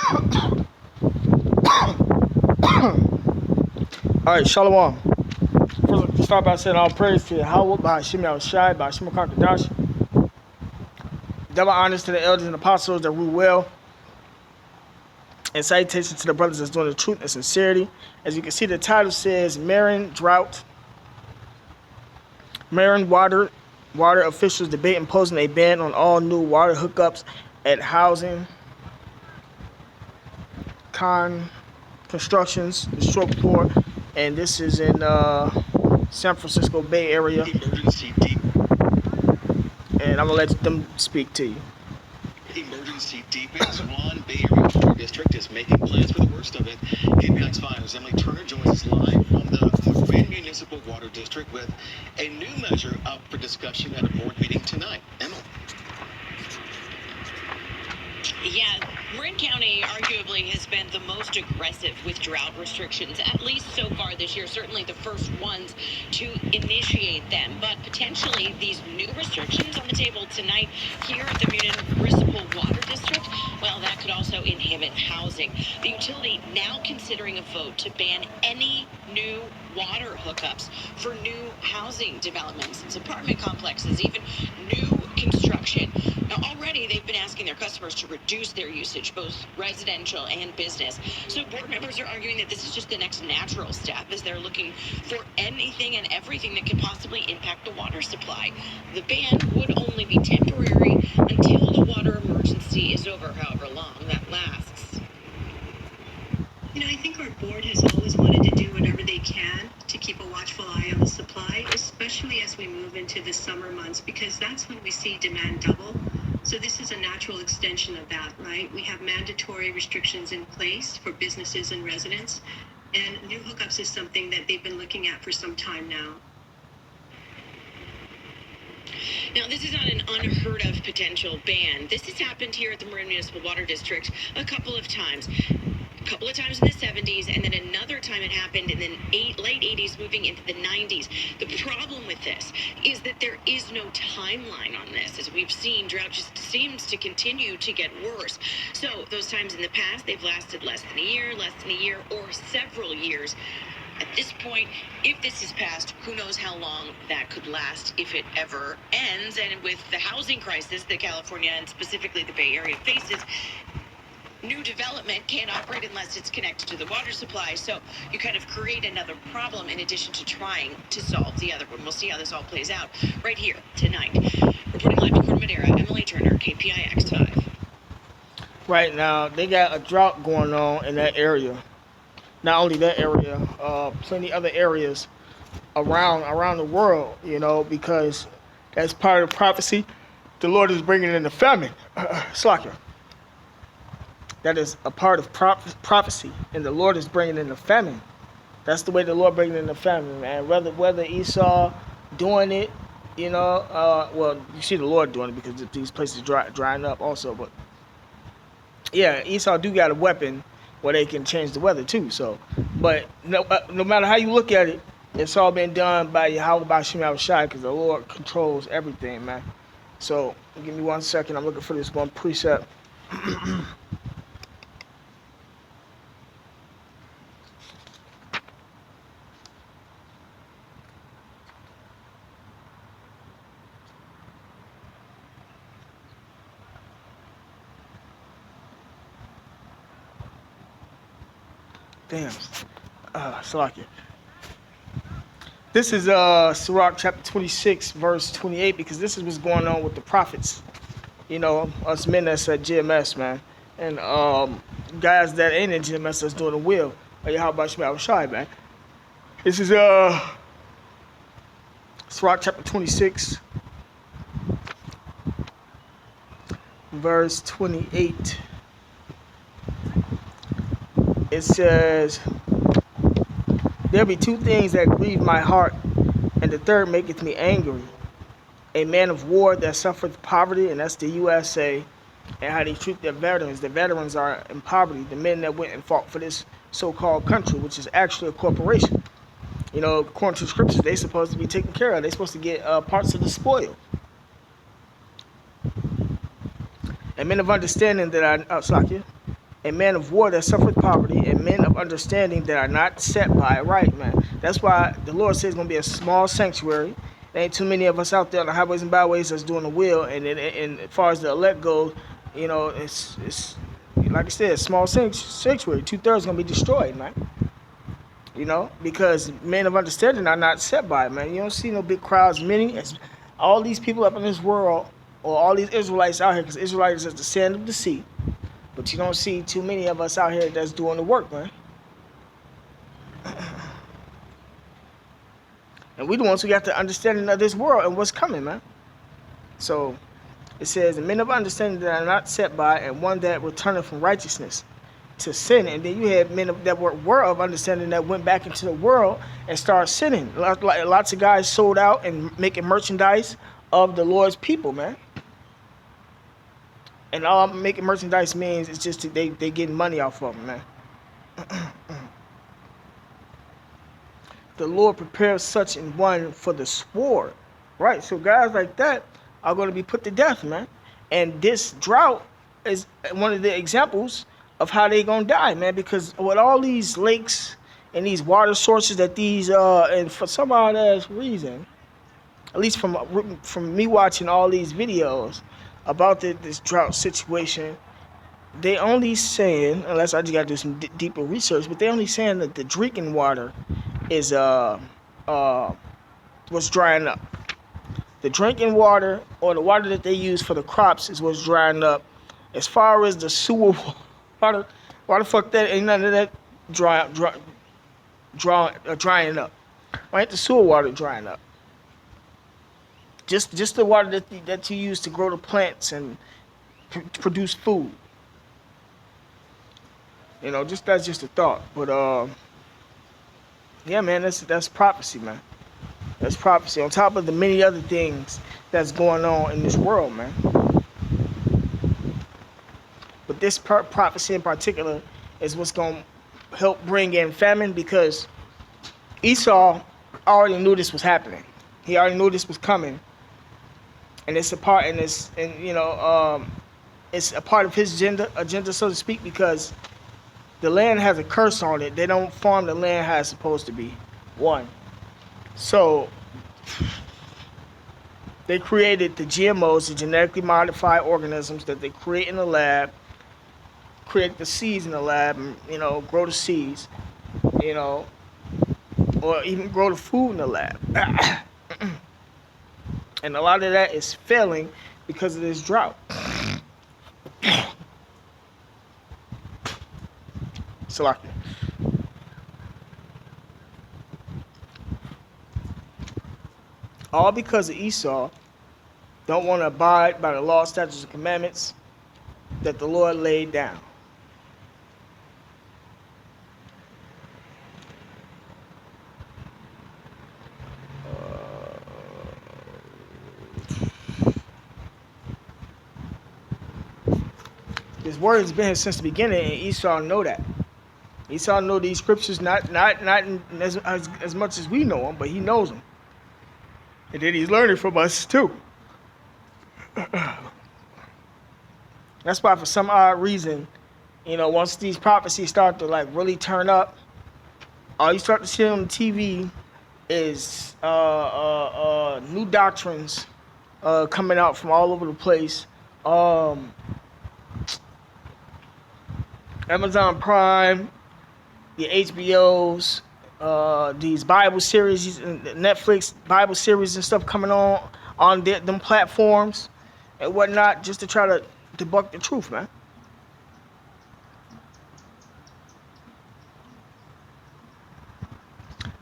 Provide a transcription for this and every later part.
All right, Shalom. First, start by saying all praise to Yahweh, by Hashem Yahushai, by Hashem Kakadash. Double honors to the elders and apostles that rule well. And salutations to the brothers that's doing the truth and sincerity. As you can see, the title says Marin Drought. Marin water officials debate imposing a ban on all new water hookups at housing constructions, the short report. And this is in San Francisco Bay Area. And I'm going to let them speak to you. Emergency deepens. One Bay Area Water District is making plans for the worst of it. KPI's 5's Emily Turner joins us live from the Marin Municipal Water District with a new measure up for discussion at a board meeting tonight. Emily. Yeah, Marin County arguably has been the most aggressive with drought restrictions, at least so far this year. Certainly the first ones to initiate them. But potentially these new restrictions on the table tonight here at the Municipal Water District, well, that could also inhibit housing. The utility now considering a vote to ban any new water hookups for new housing developments, it's apartment complexes, even new construction. Now, already they've been asking their customers to reduce their usage, both residential and business. So board members are arguing that this is just the next natural step as they're looking for anything and everything that could possibly impact the water supply. The ban would only be temporary until the water emergency is over, however long that lasts. You know, I think our board has always wanted to do whatever they can to keep a watchful eye on the supply, especially as we move into the summer months, because that's when we see demand double. So this is a natural extension of that, right? We have mandatory restrictions in place for businesses and residents, and new hookups is something that they've been looking at for some time now. Now, this is not an unheard of potential ban. This has happened here at the Marin Municipal Water District a couple of times. A couple of times in the 70s, and then another time it happened in the late 80s, moving into the 90s. The problem with this is that there is no timeline on this. As we've seen, drought just seems to continue to get worse. So those times in the past, they've lasted less than a year, or several years. At this point, if this is passed, who knows how long that could last, if it ever ends. And with the housing crisis that California and specifically the Bay Area faces, new development can't operate unless it's connected to the water supply. So you kind of create another problem in addition to trying to solve the other one. We'll see how this all plays out right here tonight. Reporting live in Corte Madera, Emily Turner, KPIX 5. Right now, they got a drought going on in that area. Not only that area, plenty other areas around the world, you know, because that's part of the prophecy. The Lord is bringing in the famine. Slacker. That is a part of prophecy, and the Lord is bringing in the famine. That's the way the Lord bringing in the famine, man. Whether Esau doing it, you know, well, you see the Lord doing it because these places drying up also. But yeah, Esau do got a weapon where they can change the weather too. So, but no matter how you look at it, it's all been done by Yahweh, by Hashem Yahushai, because the Lord controls everything, man. So give me 1 second. I'm looking for this one precept. Damn. Salakia. This is Sirach chapter 26, verse 28, because this is what's going on with the prophets. You know, us men that's at GMS, man. And guys that ain't in GMS that's doing the will. How about Shemai Shai, man? This is Sirach chapter 26, verse 28. It says, there be two things that grieve my heart, and the third maketh me angry. A man of war that suffereth poverty, and that's the USA, and how they treat their veterans. The veterans are in poverty, the men that went and fought for this so-called country, which is actually a corporation. You know, according to the scriptures, they're supposed to be taken care of. They're supposed to get parts of the spoil. And men of understanding that I, Slakia, a man of war that suffereth poverty, and men of understanding that are not set by right, man. That's why the Lord says it's gonna be a small sanctuary. There ain't too many of us out there on the highways and byways that's doing the will. And as far as the elect goes, it's like I said, a small sanctuary. 2/3 gonna be destroyed, man. Because men of understanding are not set by it, man. You don't see no big crowds. Many, as all these people up in this world, or all these Israelites out here, because Israelites is the sand of the sea. But you don't see too many of us out here that's doing the work, man. And we the ones who got the understanding of this world and what's coming, man. So it says, the men of understanding that are not set by, and one that returneth from righteousness to sin. And then you had men that were of understanding that went back into the world and started sinning. Lots of guys sold out and making merchandise of the Lord's people, man. And all making merchandise means is just they getting money off of them, man. The Lord prepares such an one for the sword, right? So guys like that are going to be put to death, man. And this drought is one of the examples of how they gonna die, man. Because with all these lakes and these water sources that these and for some odd ass reason, at least from me watching all these videos about this drought situation, they only saying, unless I just gotta do some deeper research, but they only saying that the drinking water is what's drying up. The drinking water or the water that they use for the crops is what's drying up. As far as the sewer water, why the fuck that ain't none of that drying up? Why ain't the sewer water drying up? Just the water that you use to grow the plants and produce food. That's just a thought. But yeah, man, that's prophecy, man. That's prophecy on top of the many other things that's going on in this world, man. But this prophecy in particular is what's going to help bring in famine, because Esau already knew this was happening. He already knew this was coming, and it's a part, it's a part of his agenda, so to speak, because the land has a curse on it. They don't farm the land how it's supposed to be. One. So they created the GMOs, the genetically modified organisms that they create in the lab, create the seeds in the lab, and grow the seeds, or even grow the food in the lab. And a lot of that is failing because of this drought. Salaki. All because of Esau don't want to abide by the law, statutes, and commandments that the Lord laid down. This word has been here since the beginning, and Esau know that. Esau know these scriptures not as much as we know them, but he knows them. And then he's learning from us too. That's why, for some odd reason, once these prophecies start to really turn up, all you start to see on TV is new doctrines coming out from all over the place. Amazon Prime, the HBOs, these Bible series, Netflix Bible series and stuff coming on them platforms and whatnot, just to try to debunk the truth, man.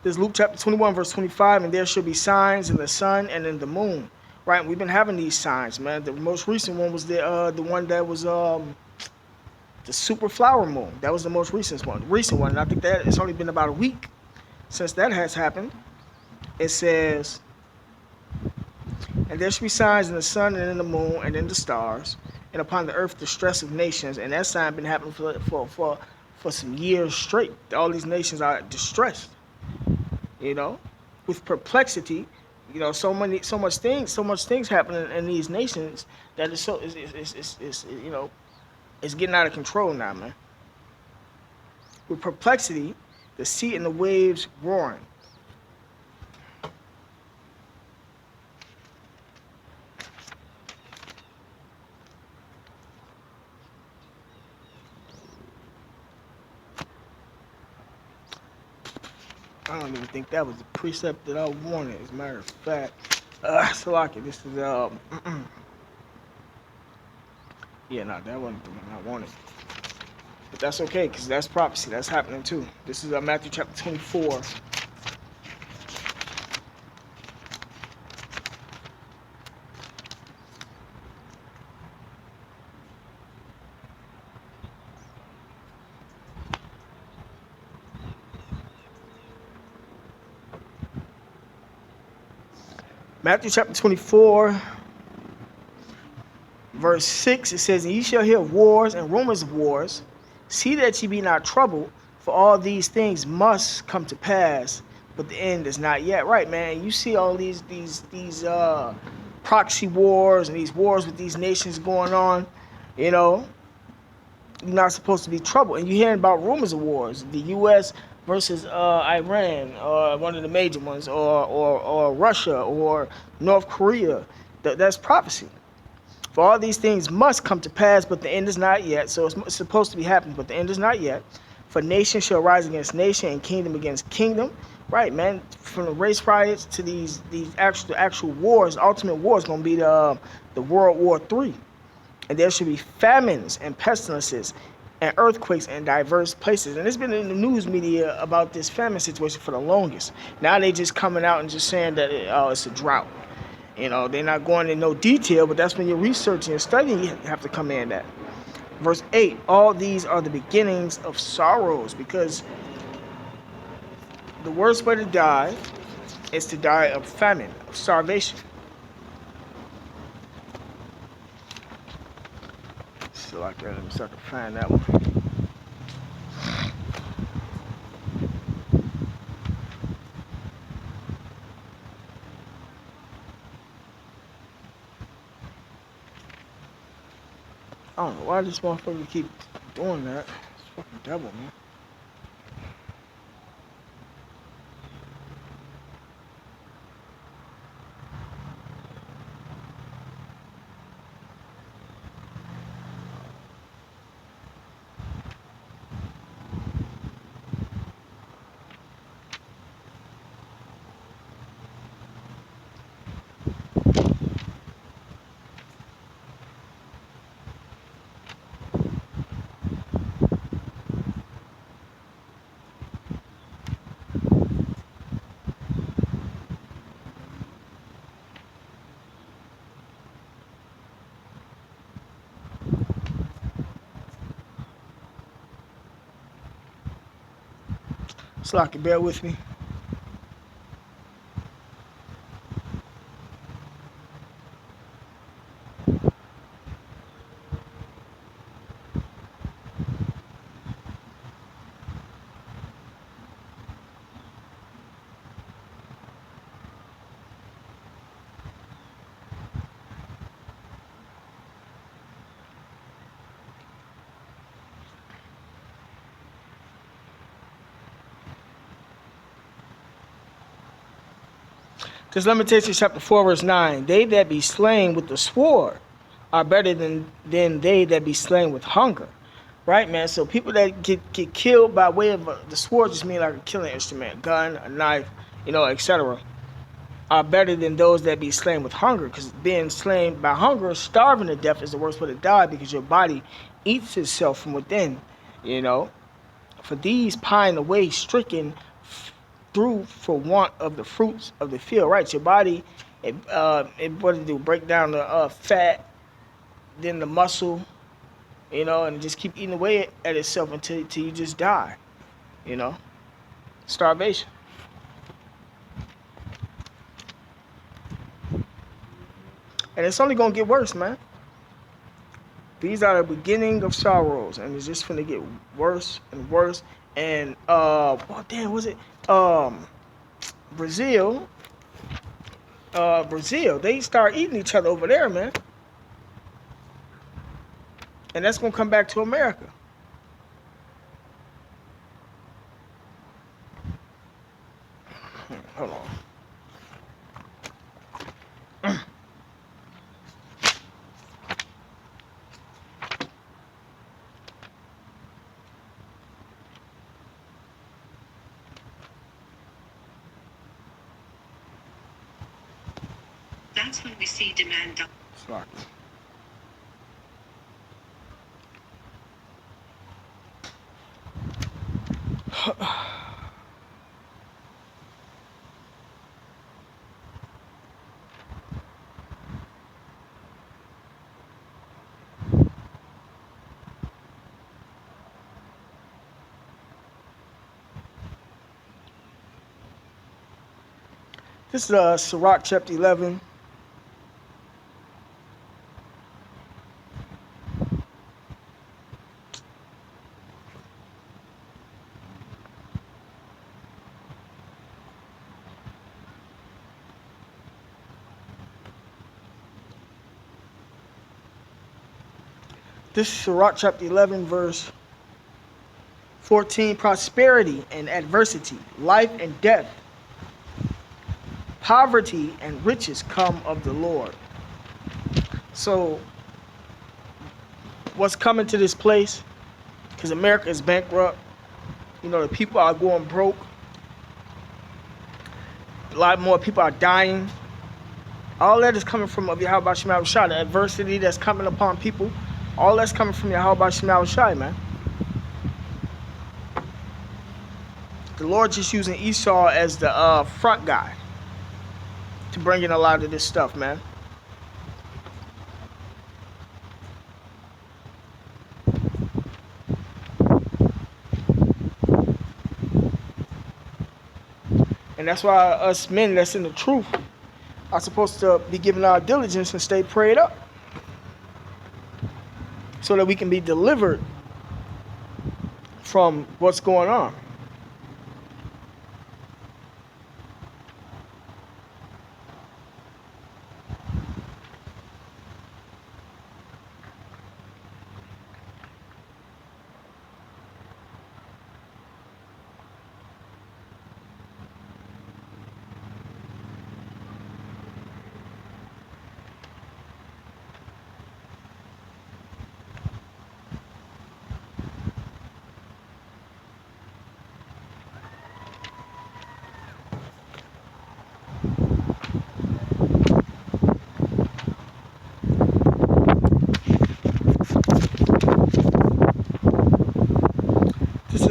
This Luke chapter 21, verse 25, and there shall be signs in the sun and in the moon. Right? We've been having these signs, man. The most recent one was the one that was the super flower moon. That was the most recent one. And I think that it's only been about a week since that has happened. It says, and there shall be signs in the sun and in the moon and in the stars, and upon the earth the stress of nations. And that sign been happening for some years straight. All these nations are distressed, with perplexity. So much things happening in these nations that it's getting out of control now, man. with perplexity, the sea and the waves roaring. I don't even think that was the precept that I wanted. As a matter of fact, Salaki, this is yeah, no, that wasn't the one I wanted. But that's okay, because that's prophecy. That's happening too. This is Matthew chapter 24. Matthew chapter 24, verse 6, it says, "And ye shall hear of wars and rumors of wars. See that ye be not troubled, for all these things must come to pass, but the end is not yet." Right, man. You see all these proxy wars and these wars with these nations going on, you know, you're not supposed to be troubled. And you're hearing about rumors of wars. The U.S. versus Iran, or one of the major ones, or Russia, or North Korea. That's prophecy. For all these things must come to pass, but the end is not yet. So it's supposed to be happening, but the end is not yet. For nation shall rise against nation, and kingdom against kingdom. Right, man. From the race riots to these actual wars, ultimate war is going to be the World War III. And there should be famines and pestilences and earthquakes in diverse places. And it's been in the news media about this famine situation for the longest. Now they just coming out and just saying that it's a drought. You know, they're not going into no detail, but that's when you're researching and studying, you have to come in that. Verse 8, all these are the beginnings of sorrows, because the worst way to die is to die of famine, of starvation. So like that, let me start to find that one. I don't know why this motherfucker keep doing that. It's fucking devil, man. Slocky, bear with me. Because Lamentations chapter 4, verse 9, they that be slain with the sword are better than they that be slain with hunger. Right, man? So people that get killed by way of the sword just mean like a killing instrument, gun, a knife, etc., are better than those that be slain with hunger. Because being slain by hunger, starving to death, is the worst way to die, because your body eats itself from within, you know. For these pine away stricken through for want of the fruits of the field. Right, your body, what does it do? Break down the fat, then the muscle, and just keep eating away at itself until you just die. You know, starvation. And it's only gonna get worse, man. These are the beginning of sorrows, and it's just gonna get worse and worse. And what damn was it? Brazil, Brazil, they start eating each other over there, man. And that's gonna come back to America. Hold on. That's when we see demand double. Sorry. This is Sirach chapter 11. This is Sirach chapter 11, verse 14. Prosperity and adversity, life and death, poverty and riches come of the Lord. So, what's coming to this place? Because America is bankrupt. You know, the people are going broke. A lot more people are dying. All that is coming from Yahweh Shema Shai. The adversity that's coming upon people, all that's coming from Yahweh Shema Shai, man. The Lord just using Esau as the front guy to bring in a lot of this stuff, man. And that's why us men that's in the truth are supposed to be giving our diligence and stay prayed up so that we can be delivered from what's going on.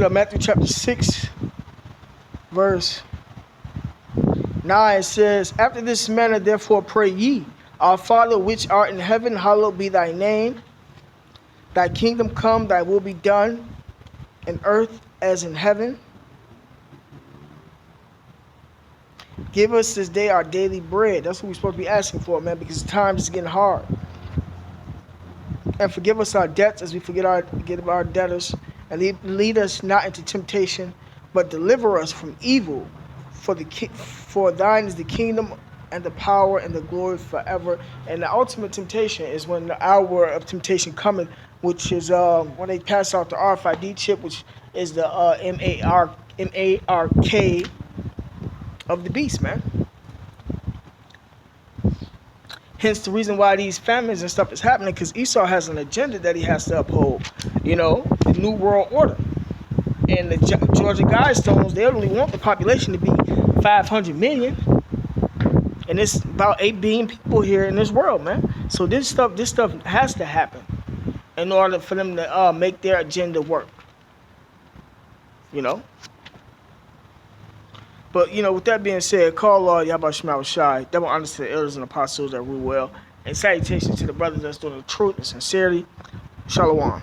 Matthew chapter 6, verse 9 says, after this manner therefore pray ye, our Father which art in heaven, hallowed be thy name. Thy kingdom come, thy will be done in earth as in heaven. Give us this day our daily bread. That's what we're supposed to be asking for, man, because times is getting hard. And forgive us our debts as we forgive our debtors. And lead us not into temptation, but deliver us from evil. For thine is the kingdom and the power and the glory forever. And the ultimate temptation is when the hour of temptation coming, which is when they pass out the RFID chip, which is the MARK of the beast, man. Hence the reason why these famines and stuff is happening, because Esau has an agenda that he has to uphold. You know, the New World Order. And the Georgia Guidestones, they only want the population to be 500 million. And it's about 8 billion people here in this world, man. So this stuff has to happen in order for them to make their agenda work. You know? But, you know, with that being said, call Lord Yahweh Shema Shai, double honor to the elders and apostles that rule well, and salutations to the brothers that's doing the truth and sincerity. Shalom.